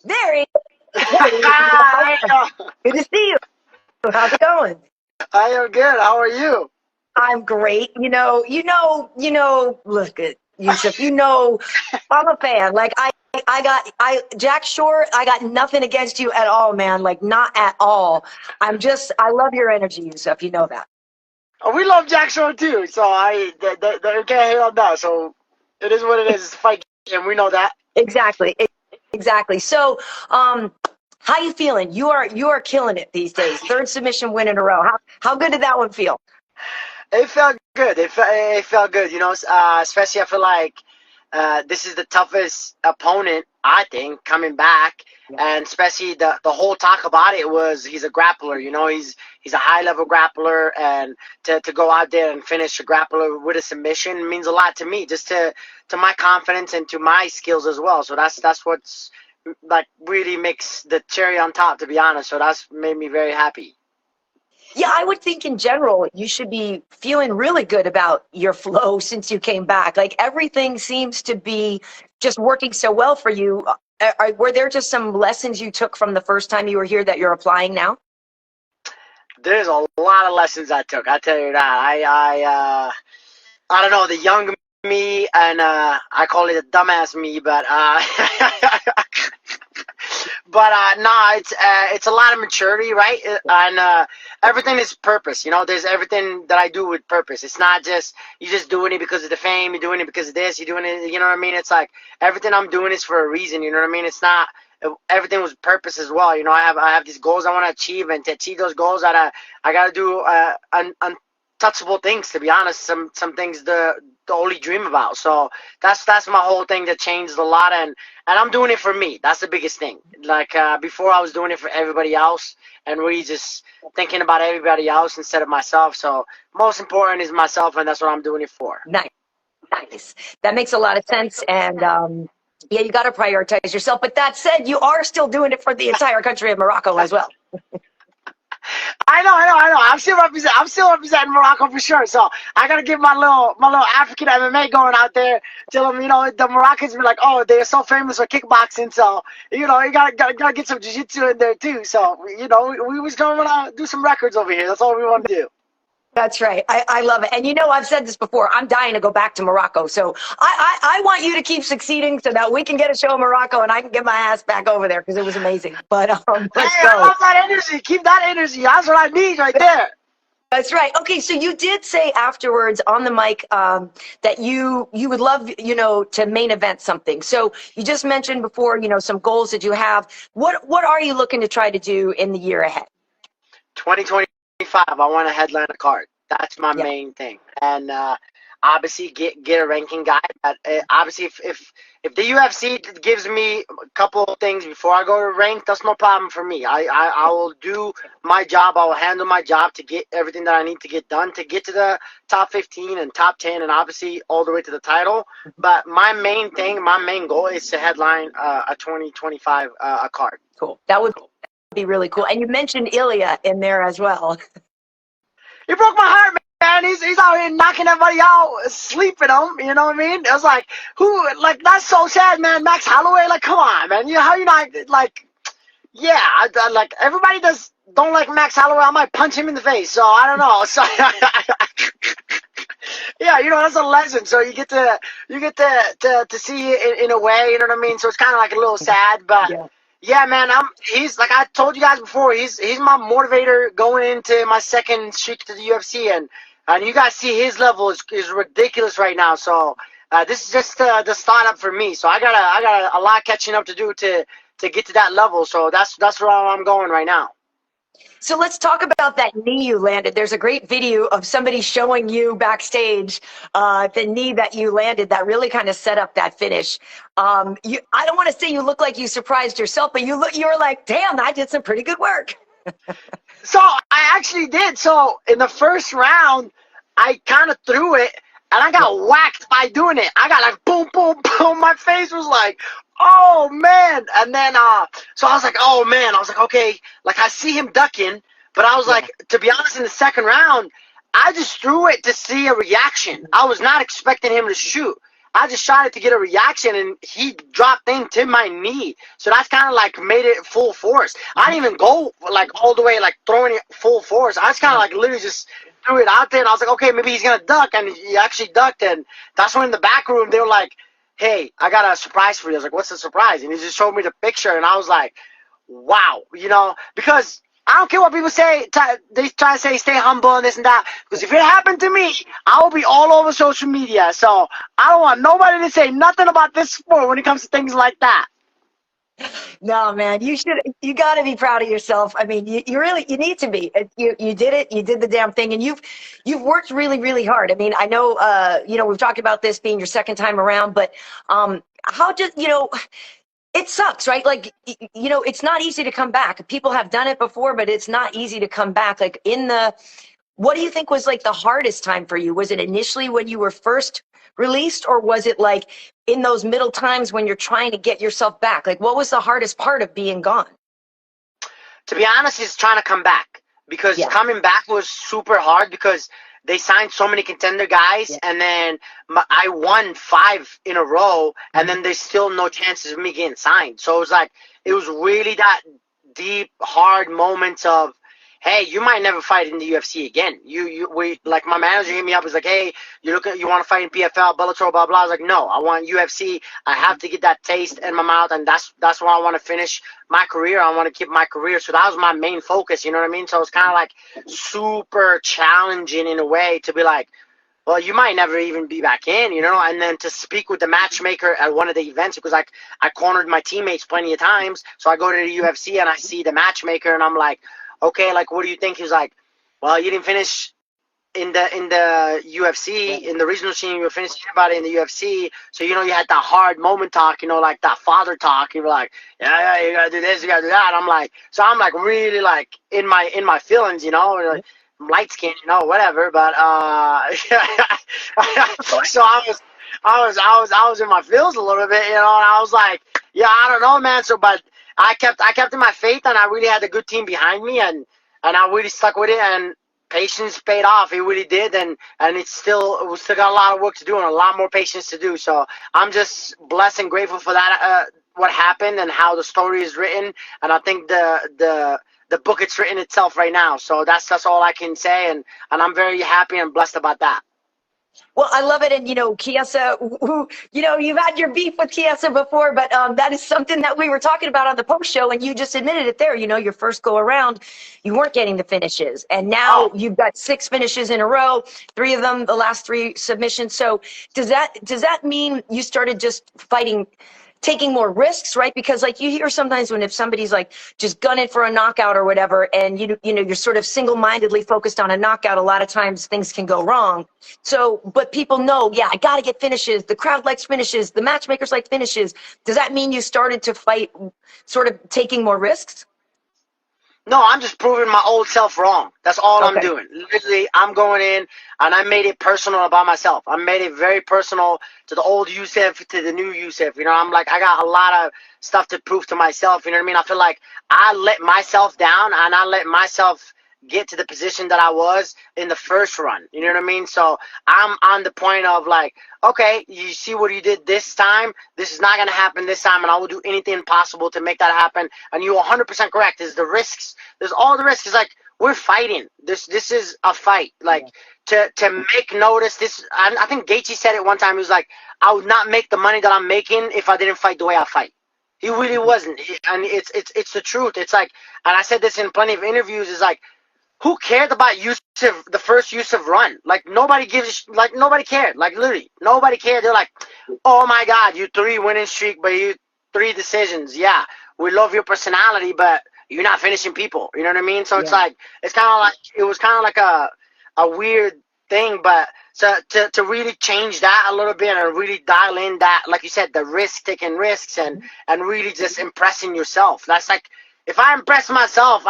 There he is. Hi, Good to see you. How's it going? I am good. How are you? I'm great. Look at Youssef. I'm a fan. Jack Shore. I got nothing against you at all, man. Like, not at all. I love your energy, Youssef. You know that. Oh, we love Jack Shore too, so they can't hate on that. So it is what it is. It's a fight, and we know that. Exactly. Exactly. So, how you feeling? You are killing it these days. Third submission win in a row. How good did that one feel? It felt good. It felt good. Especially I feel like this is the toughest opponent I think coming back, Yeah. and especially the whole talk about it was he's a grappler. He's a high level grappler, and to go out there and finish a grappler with a submission means a lot to me, just to my confidence and to my skills as well. So that's what's like really makes the cherry on top, to be honest. So that's made me very happy. Yeah, I would think in general you should be feeling really good about your flow since you came back. Like everything seems to be just working so well for you. Were there just some lessons you took from the first time you were here that you're applying now? There's a lot of lessons I took. I tell you that. I don't know, the young me, and I call it a dumbass me, but no, it's a lot of maturity, right? And everything is purpose. There's everything that I do with purpose. It's not just you just doing it because of the fame. You're doing it because of this. You're doing it. You know what I mean? It's like everything I'm doing is for a reason. You know what I mean? It's not everything was purpose as well. I have these goals I want to achieve, and to achieve those goals, I gotta do untouchable things. To be honest, some things the only dream about. So that's my whole thing that changed a lot, and I'm doing it for me. That's the biggest thing. Like before, I was doing it for everybody else, and really just thinking about everybody else instead of myself. So most important is myself, and that's what I'm doing it for. Nice, nice. That makes a lot of sense. And yeah, you got to prioritize yourself. But that said, you are still doing it for the entire country of Morocco as well. I know. I'm still representing Morocco for sure. So I gotta give my little African MMA going out there. Tell them, the Moroccans be like, oh, they're so famous for kickboxing. So you gotta get some jiu-jitsu in there too. So we was going to do some records over here. That's all we want to do. That's right. I love it. And I've said this before. I'm dying to go back to Morocco. So I want you to keep succeeding so that we can get a show in Morocco and I can get my ass back over there because it was amazing. But let's Hey, go. I love that energy. Keep that energy. That's what I need right there. That's right. Okay, so you did say afterwards on the mic that you would love, to main event something. So you just mentioned before, some goals that you have. What are you looking to try to do in the year ahead? 2025, I want to headline a card. That's my Yeah. main thing, and obviously get a ranking guy. But obviously, if the UFC gives me a couple of things before I go to rank, that's no problem for me. I will do my job. I will handle my job to get everything that I need to get done to get to the top 15 and top 10, and obviously all the way to the title. But my main thing, my main goal is to headline a 2025 a card. Cool. That would be really cool. And you mentioned Ilya in there as well. He broke my heart, man. He's out here knocking everybody out, sleeping them. You know what I mean? It was like, that's so sad, man. Max Holloway, like, come on, man. How you not, like, yeah, like, everybody don't like Max Holloway. I might punch him in the face, so I don't know. So, yeah, that's a lesson. So you get to see it in a way, you know what I mean? So it's kind of like a little sad, but. Yeah. Yeah, man, he's like I told you guys before, he's my motivator going into my second streak to the UFC, and you guys see his level is ridiculous right now. So this is just the startup for me. So I got a lot catching up to do to get to that level. So that's where I'm going right now. So let's talk about that knee you landed. There's a great video of somebody showing you backstage the knee that you landed that really kind of set up that finish. I don't want to say you look like you surprised yourself, but you were like, damn, I did some pretty good work. So I actually did. So in the first round, I kind of threw it, and I got whacked by doing it. I got like boom, boom, boom. My face was like, oh, man. And then, so I was like, oh, man. I was like, okay. Like, I see him ducking, but I was like, to be honest, in the second round, I just threw it to see a reaction. I was not expecting him to shoot. I just shot it to get a reaction, and he dropped into my knee. So that's kind of like made it full force. I didn't even go like all the way, like throwing it full force. I just kind of like literally just threw it out there, and I was like, okay, maybe he's gonna duck, and he actually ducked. And that's when in the back room they were like, hey, I got a surprise for you. I was like, what's the surprise? And he just showed me the picture, and I was like, wow, because I don't care what people say. They try to say stay humble and this and that. Because if it happened to me, I will be all over social media. So I don't want nobody to say nothing about this sport when it comes to things like that. No, man, you got to be proud of yourself. I mean, you really, you need to be. You did it. You did the damn thing, and you've worked really, really hard. I mean, I know, we've talked about this being your second time around, but how did, it sucks, right? Like, it's not easy to come back. People have done it before, but it's not easy to come back. Like what do you think was like the hardest time for you? Was it initially when you were first released, or was it like in those middle times when you're trying to get yourself back? Like, what was the hardest part of being gone? To be honest, it's trying to come back, because coming back was super hard, because they signed so many contender guys, and then I won 5 in a row, and then there's still no chances of me getting signed. So it was really that deep, hard moments of, hey, you might never fight in the UFC again. Like my manager hit me up, was like, hey, you want to fight in PFL, Bellator, blah blah. I was like, no, I want UFC. I have to get that taste in my mouth, and that's why I want to finish my career. I want to keep my career. So that was my main focus. You know what I mean? So it's kind of like super challenging in a way to be like, well, you might never even be back in, and then to speak with the matchmaker at one of the events, because I cornered my teammates plenty of times. So I go to the UFC and I see the matchmaker, and I'm like, okay, like, what do you think? He was like, well, you didn't finish in the UFC, in the regional scene. You were finishing about it in the UFC. So, you had that hard moment talk, like that father talk. You were like, yeah, you got to do this, you got to do that. I'm like really like in my feelings, like, I'm light skinned, whatever. But, so I was in my feels a little bit, and I was like, yeah, I don't know, man. So, but I kept in my faith, and I really had a good team behind me, and I really stuck with it, and patience paid off. It really did, and we still got a lot of work to do and a lot more patience to do. So I'm just blessed and grateful for that, what happened and how the story is written, and I think the book, it's written itself right now. So that's all I can say, and I'm very happy and blessed about that. Well, I love it. And, Chiesa, you've had your beef with Chiesa before, but that is something that we were talking about on the post show, and you just admitted it there. Your first go around, you weren't getting the finishes. And now you've got 6 finishes in a row, 3 of them, the last 3 submissions. So does that mean you started just taking more risks, right? Because like you hear sometimes if somebody's like just gunning for a knockout or whatever, and you're sort of single-mindedly focused on a knockout, a lot of times things can go wrong. So, but people know, I got to get finishes. The crowd likes finishes. The matchmakers like finishes. Does that mean you started to fight sort of taking more risks? No, I'm just proving my old self wrong. That's all I'm doing. Literally, I'm going in, and I made it personal about myself. I made it very personal to the old Youssef, to the new Youssef. I'm like, I got a lot of stuff to prove to myself. You know what I mean? I feel like I let myself down, and I let myself get to the position that I was in the first run. You know what I mean? So I'm on the point of like, okay, you see what you did this time. This is not going to happen this time, and I will do anything possible to make that happen. And you're 100% correct. There's the risks. There's all the risks. It's like, we're fighting. This is a fight. Like, to make notice this. I think Gaethje said it one time. He was like, I would not make the money that I'm making if I didn't fight the way I fight. He really wasn't. And it's the truth. It's like, and I said this in plenty of interviews, is like, who cared about Youssef, the first Youssef run? Like, nobody cared. Like, literally, nobody cared. They're like, oh my God, you 3 winning streak, but you 3 decisions. Yeah, we love your personality, but you're not finishing people. You know what I mean? So it's like, it was kind of like a weird thing, but to really change that a little bit and really dial in that, like you said, the taking risks and really just impressing yourself. That's like, if I impress myself,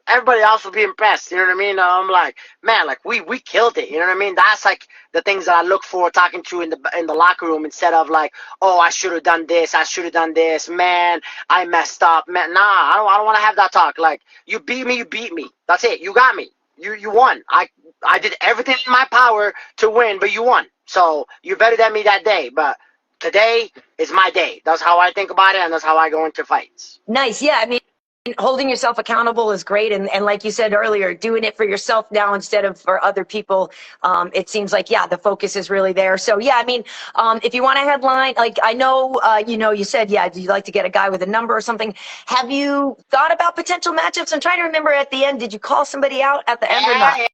everybody else will be impressed. You know what I mean? I'm like, man, like we killed it. You know what I mean? That's like the things that I look for talking to in the locker room, instead of like, oh, I should have done this. I should have done this. Man, I messed up. Man, nah, I don't want to have that talk. Like, you beat me. You beat me. That's it. You got me. You won. I did everything in my power to win, but you won. So you're better than me that day, but today is my day. That's how I think about it, and that's how I go into fights. Nice. Yeah. I mean, holding yourself accountable is great. And like you said earlier, doing it for yourself now instead of for other people. It seems like, yeah, the focus is really there. So yeah, I mean, if you want a headline, like I know, you said, yeah, do you like to get a guy with a number or something? Have you thought about potential matchups? I'm trying to remember at the end, did you call somebody out at the end or not? Yeah.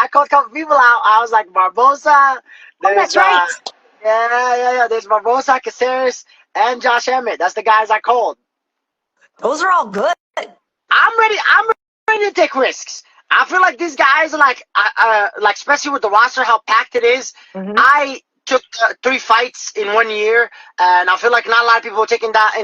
I called a couple people out. I was like Barboza. Oh, that's right. Yeah. There's Barboza, Caceres, and Josh Emmett. That's the guys I called. Those are all good. I'm ready to take risks. I feel like these guys are like especially with the roster, how packed it is. Mm-hmm. I took 3 fights in 1 year, and I feel like not a lot of people are taking that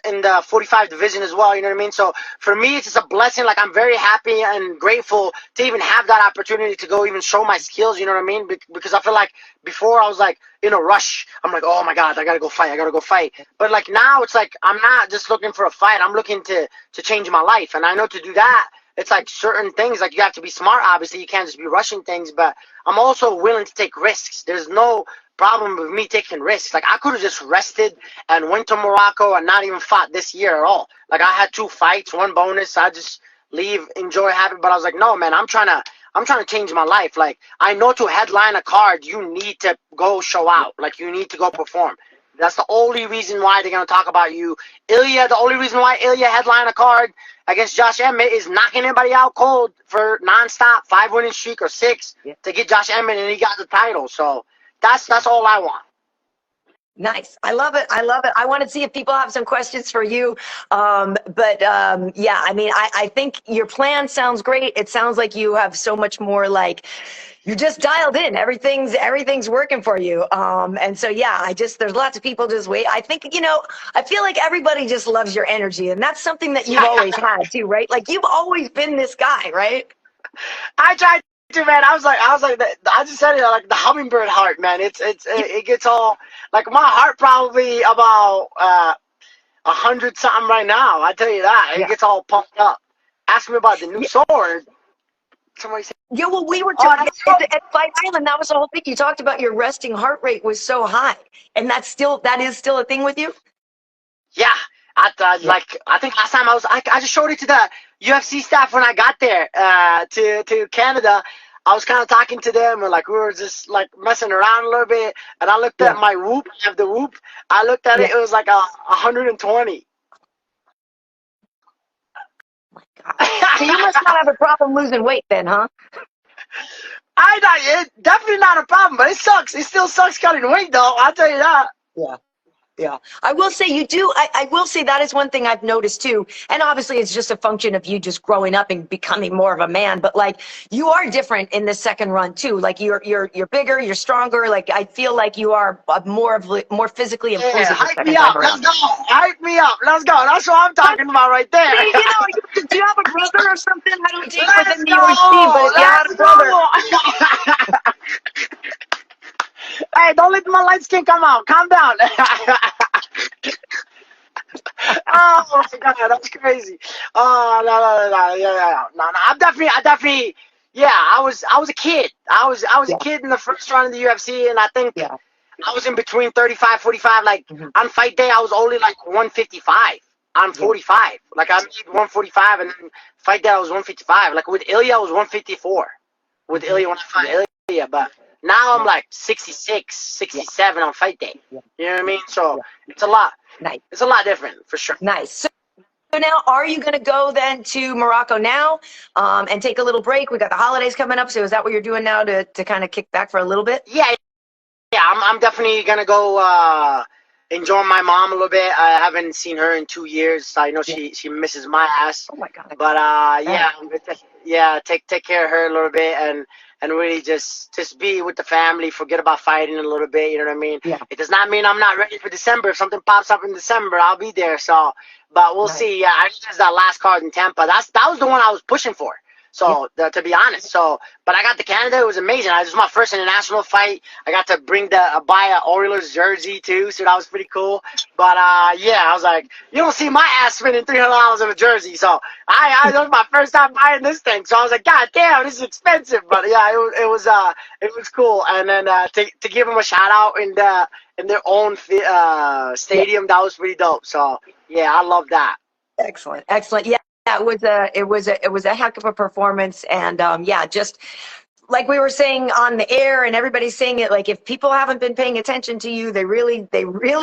in the 45 division as well. You know what I mean? So for me, it's just a blessing. Like, I'm very happy and grateful to even have that opportunity to go even show my skills. You know what I mean? Because I feel like before I was like in a rush. I'm like, oh my God, I gotta go fight. But like now, it's like I'm not just looking for a fight. I'm looking to change my life, and I know to do that, it's like certain things, like you have to be smart. Obviously, you can't just be rushing things, but I'm also willing to take risks. There's no problem with me taking risks. Like, I could have just rested and went to Morocco and not even fought this year at all. Like, I had 2 fights, 1 bonus. I just leave, enjoy, happy. But I was like, no, man, I'm trying to change my life. Like, I know to headline a card, you need to go show out. Like, you need to go perform. That's the only reason why they're going to talk about you. Ilya, the only reason why Ilya headline a card against Josh Emmett is knocking everybody out cold for nonstop 5-winning streak or 6 to get Josh Emmett, and he got the title. So that's all I want. Nice. I love it. I want to see if people have some questions for you. Yeah, I mean, I think your plan sounds great. It sounds like you have so much more, like, you're just dialed in. Everything's working for you. And so, yeah, there's lots of people just wait. I think, I feel like everybody just loves your energy, and that's something that you've always had too, right? Like, you've always been this guy, right? I tried to, man. I was like, I just said it, like the hummingbird heart, man. It gets all, like, my heart probably about 100 something right now. I tell you that. It gets all pumped up. Ask me about the new sword. Somebody said, yeah, well, we were talking at Fight Island. That was the whole thing. You talked about your resting heart rate was so high, and that is still a thing with you. Yeah, I think last time I just showed it to the UFC staff when I got there to Canada. I was kind of talking to them, and like we were just like messing around a little bit. And I looked at my whoop. I have the whoop. I looked at it. It was like 120. My God. So you must not have a problem losing weight then, huh? It definitely not a problem, but it sucks. It still sucks cutting weight, though. I'll tell you that. Yeah. I will say you do. I will say that is one thing I've noticed too. And obviously it's just a function of you just growing up and becoming more of a man. But like, you are different in the second run too. Like you're bigger, you're stronger. Like, I feel like you are more physically imposing. Yeah, hype me up. Let's go. Hype me up. Let's go. That's what I'm talking about right there. Do you have a brother or something? I don't think within the UFC, but if you had a brother. Hey, don't let my light skin come out. Calm down. Oh my God, that's crazy. Oh no. I definitely. Yeah, I was a kid. I was a kid in the first round of the UFC, and I think I was in between 35, 45. Like on fight day, I was only like 155 on 45. Like I made 145, and then fight day I was 155. Like with Ilya, I was 154. With Ilya when I fought Ilya, but. Now I'm like 66, 67 on fight day. You know what I mean? So it's a lot. Nice. It's a lot different for sure. Nice. So now, are you going to go then to Morocco now and take a little break? We got the holidays coming up. So is that what you're doing now to kind of kick back for a little bit? Yeah. I'm definitely going to go enjoy my mom a little bit. I haven't seen her in 2 years. I know she misses my ass. Oh my God. But take care of her a little bit and really just be with the family, forget about fighting a little bit, you know what I mean? Yeah. It does not mean I'm not ready for December. If something pops up in December, I'll be there. So, but we'll see. Yeah, I just that last card in Tampa. That was the one I was pushing for. So to be honest, but I got to Canada. It was amazing. It was my first international fight. I got to buy a Oilers jersey too, so that was pretty cool. But yeah, I was like, you don't see my ass spending $300 on a jersey. So that was my first time buying this thing. So I was like, God damn, this is expensive. But yeah, it was cool. And then to give them a shout out in their own stadium, that was pretty dope. So yeah, I love that. Excellent. Yeah, it was a heck of a performance. And yeah, just like we were saying on the air and everybody's saying it, like if people haven't been paying attention to you, they really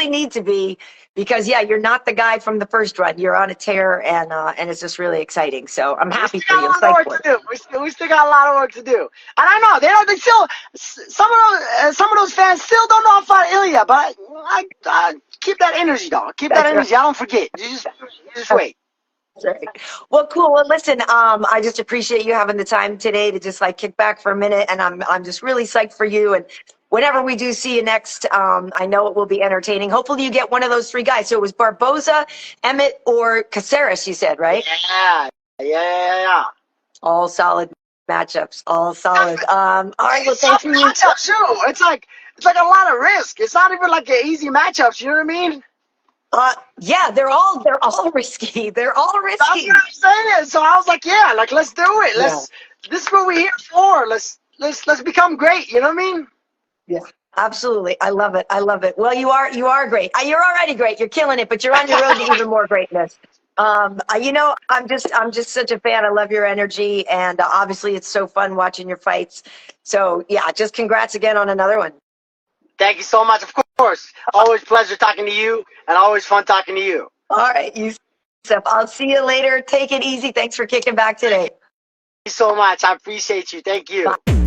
need to be, because yeah, you're not the guy from the first run. You're on a tear, and it's just really exciting. So I'm happy for you. We still got a lot of work to do. And I know they still, some of those fans still don't know about Ilya, but I keep that energy though. Keep that energy. Right. I don't forget. You just wait. Right. Well, cool. Well, listen, I just appreciate you having the time today to just like kick back for a minute, and I'm just really psyched for you. And whenever we do see you next, I know it will be entertaining. Hopefully you get one of those three guys. So it was Barboza, Emmett, or Caceres, you said, right? Yeah. All solid matchups. All solid. All right. Well, thank you. Matchups too. It's like a lot of risk. It's not even like an easy matchups. You know what I mean? Yeah, they're all risky. They're all risky. That's what I'm saying. So I was like, yeah, like let's do it. This is what we're here for. Let's become great. You know what I mean? Yeah, absolutely. I love it. Well, you are great. You're already great. You're killing it, but you're on your road to even more greatness. You know, I'm just such a fan. I love your energy, and obviously it's so fun watching your fights. So yeah, just congrats again on another one. Thank you so much. Of course. Always pleasure talking to you, and always fun talking to you. All right, Youssef. I'll see you later. Take it easy. Thanks for kicking back today. Thank you so much. I appreciate you. Thank you. Bye.